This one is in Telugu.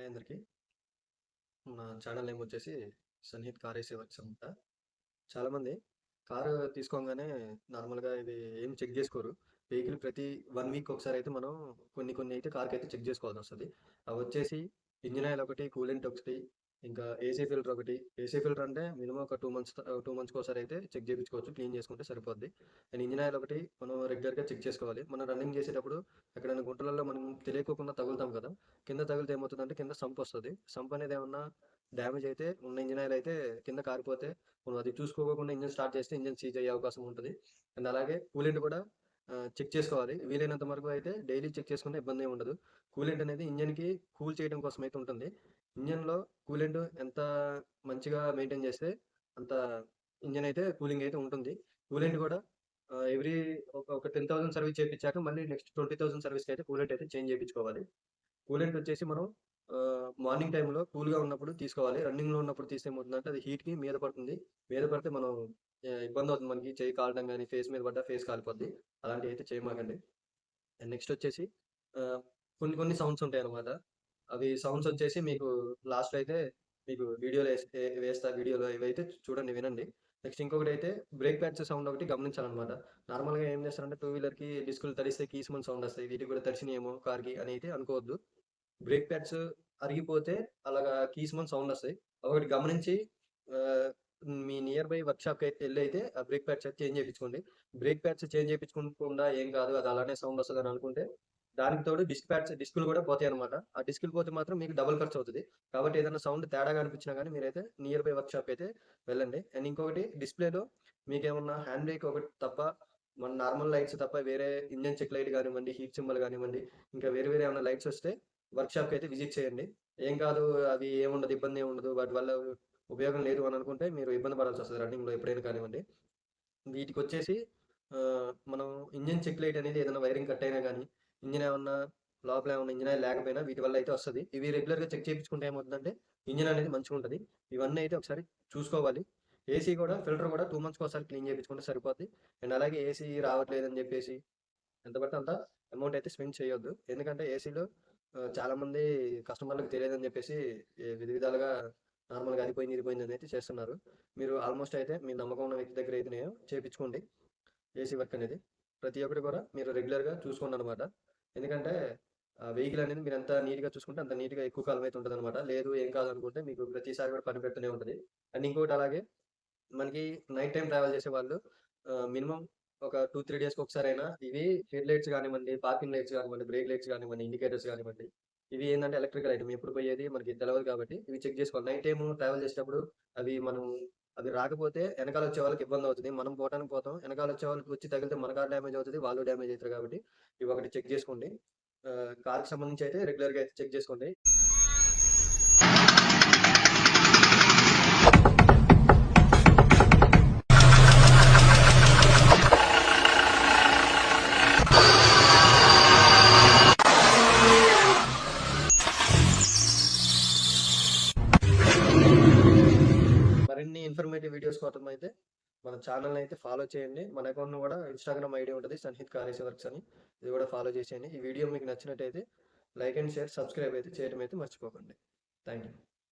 హాయ్ అందరికి. నా ఛానల్ నేమ్ వచ్చేసి సన్నిహిత్ కార్ ఏసీ వర్క్స్ అనమాట. చాలామంది కారు తీసుకోగానే నార్మల్గా ఇది ఏం చెక్ చేసుకోరు. వెహికల్ ప్రతి 1 వీక్ ఒకసారి అయితే మనం కొన్ని కొన్ని అయితే కార్కి అయితే చెక్ చేసుకోవాల్సి వస్తుంది. అవి వచ్చేసి ఇంజిన్ ఆయిల్ ఒకటి, కూలెంట్ ఒకటి, ఇంకా ఏసీ ఫిల్టర్ ఒకటి. ఏసీ ఫిల్టర్ అంటే మినిమం ఒక 2 మంత్స్కి ఒకసారి అయితే చెక్ చేయించుకోవచ్చు, క్లీన్ చేసుకుంటే సరిపోద్ది. అండ్ ఇంజిన్ ఆయిల్ ఒకటి మనం రెగ్యులర్గా చెక్ చేసుకోవాలి. మనం రన్నింగ్ చేసేటప్పుడు ఎక్కడైనా గుంటలలో మనం తెలియకోకుండా తగులుతాం కదా. కింద తగిలితే ఏమవుతుందంటే కింద సంప్ వస్తుంది. సంప్ అనేది ఏమన్నా డ్యామేజ్ అయితే ఉన్న ఇంజిన్ ఆయిల్ అయితే కింద కారిపోతే మనం అది చూసుకోకుండా ఇంజిన్ స్టార్ట్ చేస్తే ఇంజిన్ సీజ్ అయ్యే అవకాశం ఉంటుంది. అండ్ అలాగే కూలెంట్ కూడా చెక్ చేసుకోవాలి. వీలైనంత వరకు అయితే డైలీ చెక్ చేసుకుంటే ఇబ్బంది ఏమి ఉండదు. కూలెంట్ అనేది ఇంజిన్కి కూల్ చేయడం కోసం అయితే ఉంటుంది. ఇంజిన్లో కూలెంట్ ఎంత మంచిగా మెయింటైన్ చేస్తే అంత ఇంజిన్ అయితే కూలింగ్ అయితే ఉంటుంది. కూలెంట్ కూడా ఎవ్రీ ఒక 10,000 సర్వీస్ చేయించాక మళ్ళీ నెక్స్ట్ 20,000 సర్వీస్కి అయితే కూలెంట్ అయితే చేంజ్ చేయించుకోవాలి. కూలెంట్ వచ్చేసి మనం మార్నింగ్ టైంలో కూల్‌గా ఉన్నప్పుడు తీసుకోవాలి. రన్నింగ్‌లో ఉన్నప్పుడు తీస్తే ఏమవుతుందంటే అది హీట్‌కి మీద పడుతుంది. మీద పడితే మనం ఇబ్బందవుతుంది మనకి. చెయ్యి కాలడం గాని, ఫేస్ మీద పడ్డా ఫేస్ కాలిపోద్ది. అలాంటివయితే చేయమాకండి. అండ్ నెక్స్ట్ వచ్చేసి కొన్ని కొన్ని సౌండ్స్ ఉంటాయన్నమాట. అవి సౌండ్స్ వచ్చేసి మీకు లాస్ట్‌లో అయితే మీకు వీడియోలో వేస్తా. వీడియోలో ఇవైతే చూడండి, వినండి. నెక్స్ట్ ఇంకొకటైతే బ్రేక్ ప్యాడ్స్ సౌండ్ ఒకటి గమనించాలన్నమాట. నార్మల్‌గా ఏం చేస్తారంటే టూ వీలర్‌కి డిస్కులు తడిస్తే కీసుమని సౌండ్ వస్తాయి. వీటికి కూడా తడిసినాయేమో కార్‌కి అని అయితే అనుకోవద్దు. బ్రేక్ ప్యాడ్స్ అరిగిపోతే అలాగా కీస్‌మని సౌండొస్తాయి. ఒకటి గమనించి ఆహ్, మీ నియర్ బై వర్క్‌షాప్‌కైతే ఎళ్లైతే ఆ బ్రేక్ ప్యాడ్స్ అయితే చేంజ్ చేపించుకోండి. బ్రేక్ ప్యాడ్స్ చేంజ్ చేపించుకోకుండా ఏం కాదు, అది అలానే సౌండొస్తదని అనుకుంటే, దానికి తోడు డిస్కులు కూడా పోతాయన్నమాట. ఆ డిస్కులు పోతే మాత్రం మీకు డబుల్ ఖర్చవుతది. కాబట్టి ఏదైనా సౌండ్ తేడాగా అనిపించినా గానీ మీరైతే నియర్ బై వర్క్‌షాప్‌కైతే వెళ్ళండి. అండ్ ఇంకొకటి డిస్‌ప్లేలో మీకేమన్నా హ్యాండ్ బ్రేక్ ఒకటి తప్ప, మన నార్మల్ లైట్స్ తప్ప వేరే ఇంజిన్ చెక్ లైట్ గానివ్వండి, హీట్ సింబల్ గానివ్వండి, ఇంకా వేరే వేరే ఏమన్నా లైట్స్ వస్తే వర్క్‌షాప్‌కి అయితే విజిట్ చేయండి. ఏం కాదు, అవి ఏముండదు, ఇబ్బందేముండదు. వాటి వల్ల ఉపయోగం లేదు అని అనుకుంటే మీరు ఇబ్బంది పడాల్సొస్తది రన్నింగ్‌లో ఎప్పుడైనా కానివ్వండి. వీటికొచ్చేసి మనం ఇంజిన్ చెక్ లైట్ అనేది ఏదైనా వైరింగ్ కట్ అయినా గానీ, ఇంజిన్ ఏమన్నా లోపల ఏమన్నా ఇంజిన్ ఆయిల్ లేకపోయినా వీటి వల్ల అయితే వస్తది. ఇవి రెగ్యులర్‌గా చెక్ చేపించుకుంటే ఏమవుతుందంటే ఇంజిన్ అనేది మంచిగుంటది. ఇవన్నీ అయితే ఒకసారి చూసుకోవాలి. ఏసీ కూడా ఫిల్టర్ కూడా 2 మంత్స్‌కోసారి క్లీన్ చేపించుకుంటే సరిపోద్ది. అండ్ అలాగే ఏసీ రావట్లేదని చెప్పేసి ఎంత పడితే అంత అమౌంట్ అయితే స్పెండ్ చేయొద్దు. ఎందుకంటే ఏసీలో చాలామంది కస్టమర్‌లకు తెలియదని చెప్పేసి విధి విధాలుగా నార్మల్‌గా అది పోయింది, ఇది పోయిందని అయితే చేస్తున్నారు. మీరు ఆల్మోస్ట్ అయితే మీ నమ్మకం ఉన్న వ్యక్తి దగ్గర అయితేనే చేపించుకోండి ఏసీ వర్క్ అనేది. ప్రతి ఒక్కటి కూడా మీరు రెగ్యులర్‌గా చూసుకోండనమాట. ఎందుకంటే వెహికల్ అనేది మీరెంత నీట్‌గా చూసుకుంటే అంత నీట్‌గా ఎక్కువ కాలం అయితే ఉంటదనమాట. లేదు ఏం కాదనుకుంటే మీకు ప్రతిసారి కూడా పని పెడుతూనే ఉంటది. అండ్ ఇంకోటి అలాగే మనకి నైట్ టైమ్ ట్రావెల్ చేసేవాళ్ళు మినిమమ్ ఒక 2, 3 డేస్‌కి ఒకసారైనా ఇవి హెడ్ లైట్స్ గానివ్వండి, పార్కింగ్ లైట్స్ గానివ్వండి, బ్రేక్ లైట్స్ గానివ్వండి, ఇండికేటర్స్ గానివ్వండి, ఇవి ఏందంటే ఎలక్ట్రికల్ ఐటెమ్. ఎప్పుడు పోయేది మనకి తెలవదు కాబట్టి ఇవి చెక్ చేసుకోవాలి. నైట్ టైమ్ ట్రావెల్ చేసేటప్పుడు అవి రాకపోతే ఎనకాల వచ్చే వాళ్ళకి ఇబ్బందవుతది. మనం పోవటానికి పోతాం. ఎనకాల వచ్చే వాళ్ళకి వచ్చి తగిలితే మన కార్ డ్యామేజ్ అవుతది. వాళ్ళు డ్యామేజ్ అయితారు కాబట్టి ఇవి ఒకటి చెక్ చేసుకోండి. కార్‌కి సంబంధించి అయితే రెగ్యులర్‌గా అయితే చెక్ చేసుకోండి. మరిన్ని ఇన్ఫర్మేటివ్ వీడియోస్ కోసం అయితే మన ఛానల్‌ని అయితే ఫాలో చేయండి. మన అకౌంట్‌లో కూడా ఇన్‌స్టాగ్రామ్ ఐడీ ఉంటది, సన్‌హిత్ కార్ వర్క్స్ అని. ఇది కూడా ఫాలో చేసేయండి. ఈ వీడియో మీకు నచ్చినట్టయితే లైక్ అండ్ షేర్, సబ్స్క్రైబ్ అయితే చేయడం అయితే మర్చిపోకండి. Thank you.